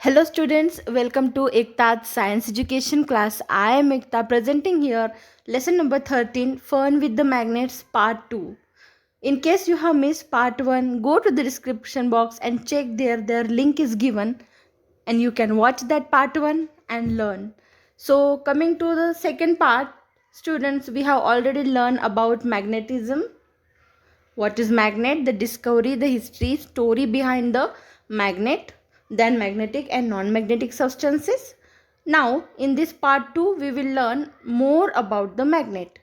Hello students, welcome to Ekta's Science Education class. I am Ekta presenting here lesson number 13, Fun with the Magnets part 2. In case you have missed part 1, go to the description box and check there, their link is given and you can watch that part 1 and learn. So coming to the second part, students, we have already learned about magnetism. What is magnet? The discovery, the history, story behind the magnet, then magnetic and non-magnetic substances. Now, in this part 2, we will learn more about the magnet.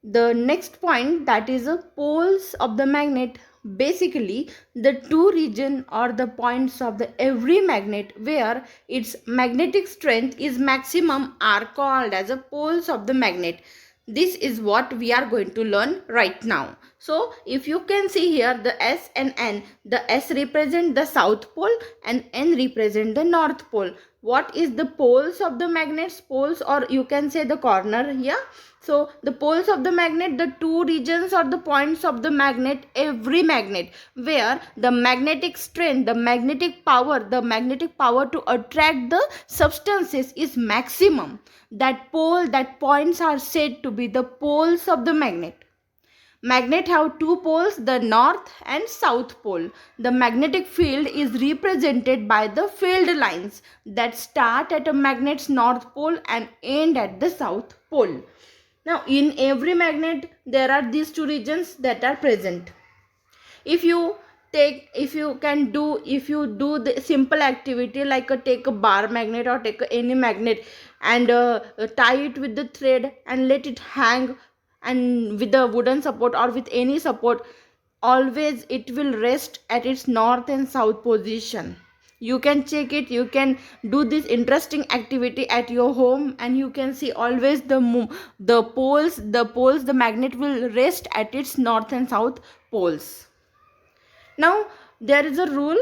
The next point, that is the poles of the magnet. Basically, the two region or the points of the every magnet where its magnetic strength is maximum are called as the poles of the magnet. This is what we are going to learn right now. So if you can see here, the S and N, the S represent the south pole and N represent the north pole. What is the poles of the magnets? Poles, or you can say the corner here. So the poles of the magnet, the two regions or the points of the magnet, every magnet where the magnetic strength, the magnetic power to attract the substances is maximum. That pole, that points are said to be the poles of the magnet. Magnet have two poles, the north and south pole. The magnetic field is represented by the field lines that start at a magnet's north pole and end at the south pole. Now in every magnet there are these two regions that are present. If you do the simple activity like take a bar magnet or take any magnet and tie it with the thread and let it hang, and with the wooden support or with any support, always it will rest at its north and south position. You can check it, you can do this interesting activity at your home, and you can see always the magnet will rest at its north and south poles. Now there is a rule,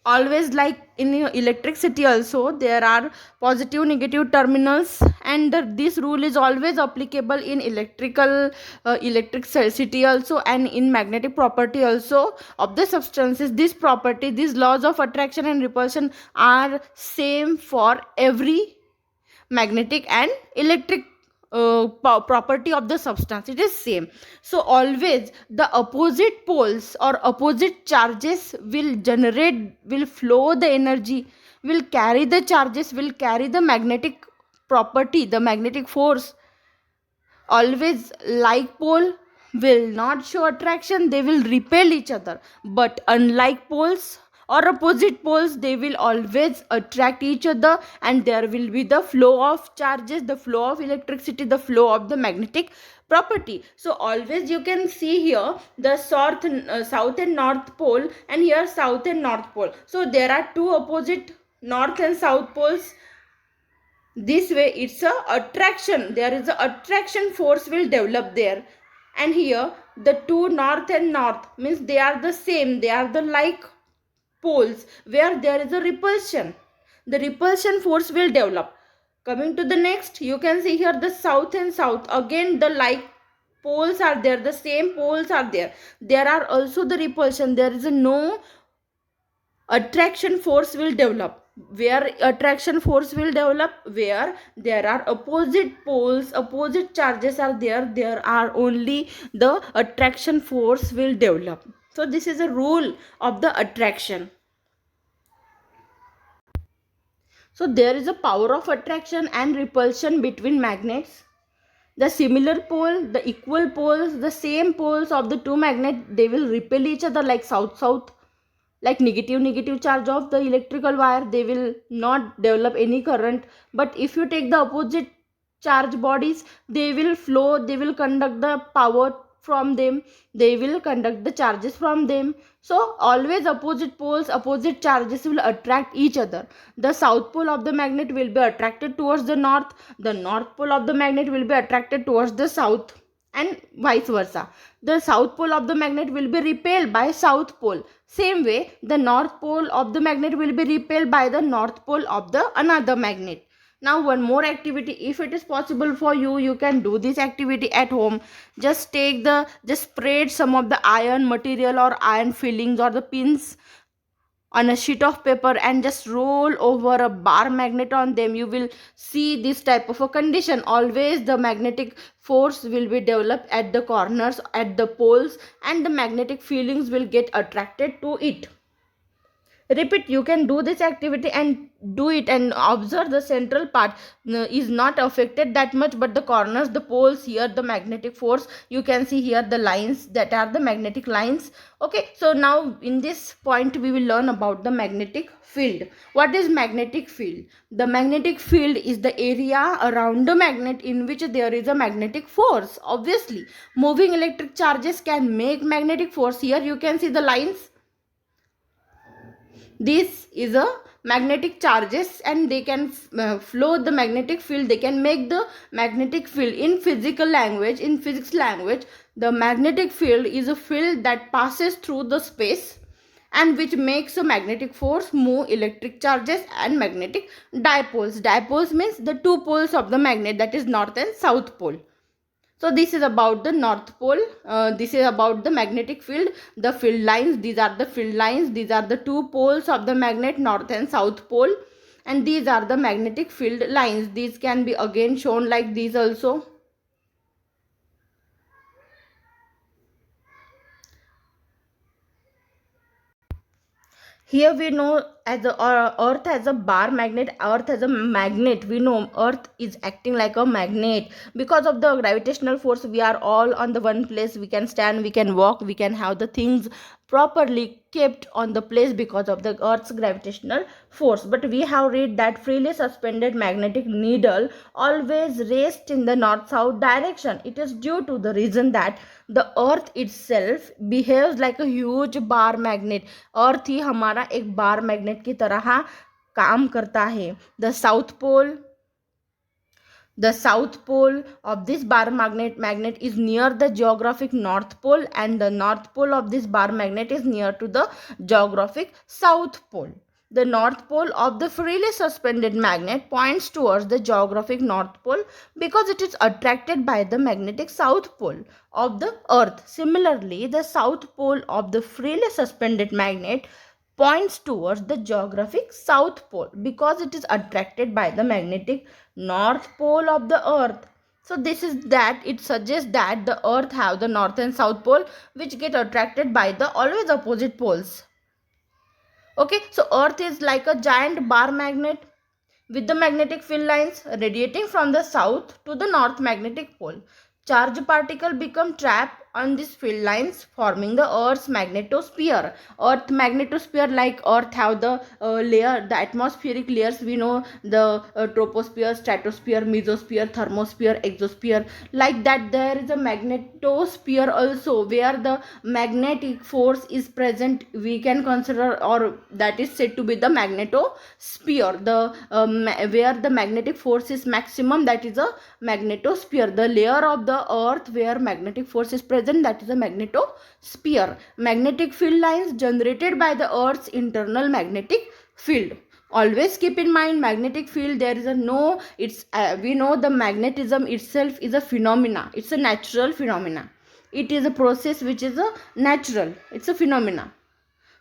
always like in electricity also there are positive negative terminals, and this rule is always applicable in electricity also, and in magnetic property also of the substances. This property, these laws of attraction and repulsion are same for every magnetic and electric property of the substance, it is same. So always the opposite poles or opposite charges will flow the energy, will carry the charges, will carry the magnetic property, the magnetic force. Always like pole will not show attraction, they will repel each other, but unlike poles or opposite poles, they will always attract each other, and there will be the flow of charges, the flow of electricity, the flow of the magnetic property. So always you can see here the south and north pole, and here south and north pole. So there are two opposite north and south poles. This way it's a attraction, there is a attraction force will develop there. And here the two north and north means they are the same, they are the like poles where there is a repulsion, the repulsion force will develop. Coming to the next, you can see here the south and south, again the like poles are there, the same poles are there, there are also the repulsion, there is a no attraction force will develop. Where attraction force will develop, where there are opposite poles, opposite charges are there, there are only the attraction force will develop. So this is a rule of the attraction. So there is a power of attraction and repulsion between magnets. The similar pole, the equal poles, the same poles of the two magnets, they will repel each other like south south. Like negative charge of the electrical wire, they will not develop any current. But if you take the opposite charge bodies, they will flow, they will conduct the power from them, they will conduct the charges from them. So always opposite poles, opposite charges will attract each other. The south pole of the magnet will be attracted towards the north pole of the magnet will be attracted towards the south, and vice versa. The south pole of the magnet will be repelled by south pole. Same way, the north pole of the magnet will be repelled by the north pole of the another magnet. Now one more activity, if it is possible for you, you can do this activity at home. Just spread some of the iron material or iron fillings or the pins on a sheet of paper and just roll over a bar magnet on them, you will see this type of a condition. Always the magnetic force will be developed at the corners, at the poles, and the magnetic feelings will get attracted to it. Repeat, you can do this activity and do it and observe the central part is not affected that much, but the corners, the poles, here the magnetic force, you can see here the lines that are the magnetic lines. Okay, so now in this point we will learn about the magnetic field. What is magnetic field? The magnetic field is the area around the magnet in which there is a magnetic force. Obviously, moving electric charges can make magnetic force. Here you can see the lines. This is a magnetic charges and they can flow the magnetic field, they can make the magnetic field. In physical language, in physics language, the magnetic field is a field that passes through the space and which makes a magnetic force move electric charges and magnetic dipoles. Dipoles means the two poles of the magnet, that is north and south pole. So this is about the north pole. This is about the magnetic field. The field lines, these are the field lines. These are the two poles of the magnet, north and south pole. And these are the magnetic field lines. These can be again shown like these also. Here we know as the earth as a bar magnet, earth as a magnet. We know earth is acting like a magnet because of the gravitational force. We are all on the one place. We can stand, we can walk, we can have the things properly kept on the place because of the earth's gravitational force. But we have read that freely suspended magnetic needle always rests in the north south direction. It is due to the reason that the earth itself behaves like a huge bar magnet. अर्थ ही हमारा एक bar magnet की तरह काम करता है. The south pole of this bar magnet is near the geographic north pole, and the north pole of this bar magnet is near to the geographic south pole. The north pole of the freely suspended magnet points towards the geographic north pole because it is attracted by the magnetic south pole of the earth. Similarly, the south pole of the freely suspended magnet points towards the geographic south pole because it is attracted by the magnetic north pole of the earth. So this is that it suggests that the earth have the north and south pole which get attracted by the always opposite poles. Okay, so earth is like a giant bar magnet with the magnetic field lines radiating from the south to the north magnetic pole. Charged particles become trapped on these field lines, forming the Earth's magnetosphere. Earth magnetosphere, like Earth have the layer, the atmospheric layers. We know the troposphere, stratosphere, mesosphere, thermosphere, exosphere. Like that, there is a magnetosphere also, where the magnetic force is present. We can consider, or that is said to be the magnetosphere. The where the magnetic force is maximum, that is a magnetosphere. The layer of the earth where magnetic force is present, that is a magnetosphere. Magnetic field lines generated by the earth's internal magnetic field. Always keep in mind, magnetic field, there is a no, it's we know the magnetism itself is a phenomena. It's a natural phenomena. It is a process which is a natural, it's a phenomena.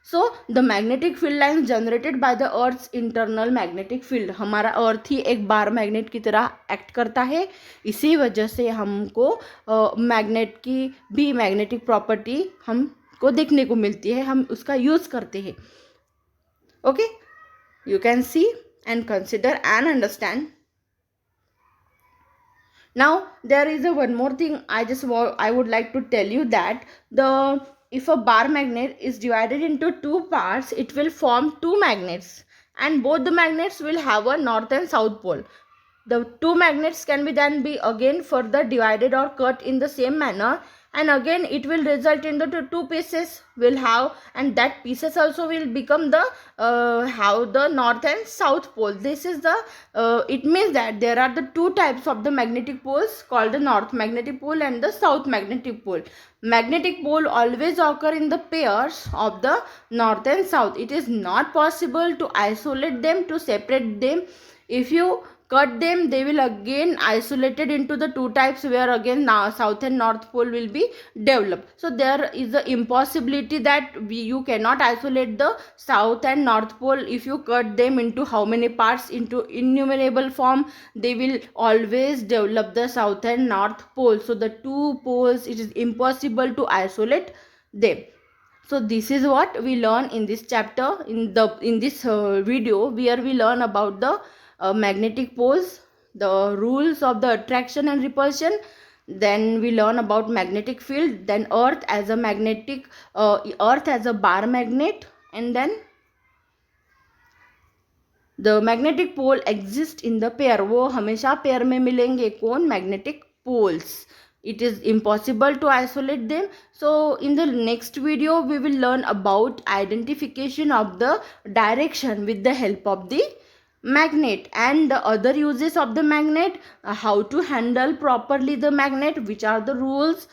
So the magnetic field lines generated by the earth's internal magnetic field, हमारा अर्थ ही एक bar magnet की तरह act करता है. इसी वजह से हमको मैग्नेट की भी मैग्नेटिक प्रॉपर्टी हमको देखने को मिलती है, हम उसका यूज करते हैं. Okay, you can see and consider and understand. Now there is a one more thing I would like to tell you, that if a bar magnet is divided into two parts, it will form two magnets, and both the magnets will have a north and south pole. The two magnets can be then be again further divided or cut in the same manner, and again it will result into the two pieces will have, and that pieces also will become the have the north and south pole. This is the it means that there are the two types of the magnetic poles called the north magnetic pole and the south magnetic pole. Magnetic pole always occur in the pairs of the north and south. It is not possible to isolate them, to separate them. If you cut them, they will again isolated into the two types, where again now south and north pole will be developed. So there is a impossibility that you cannot isolate the south and north pole. If you cut them into how many parts, into innumerable form, they will always develop the south and north pole. So the two poles, it is impossible to isolate them. So this is what we learn in this chapter, in this video, where we learn about the magnetic poles, the rules of the attraction and repulsion. Then we learn about magnetic field, then earth as a magnetic earth as a bar magnet, and then the magnetic pole exist in the pair. वो हमेशा pair में मिलेंगे. कौन? magnetic poles. It is impossible to isolate them. So in the next video we will learn about identification of the direction with the help of the magnet, and the other uses of the magnet, how to handle properly the magnet, which are the rules.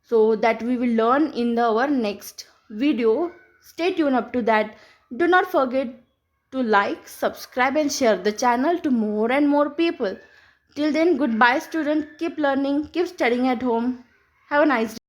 So that we will learn in our next video. Stay tuned up to that. Do not forget to like, subscribe and share the channel to more and more people. Till then, goodbye student. Keep learning, keep studying at home. Have a nice day.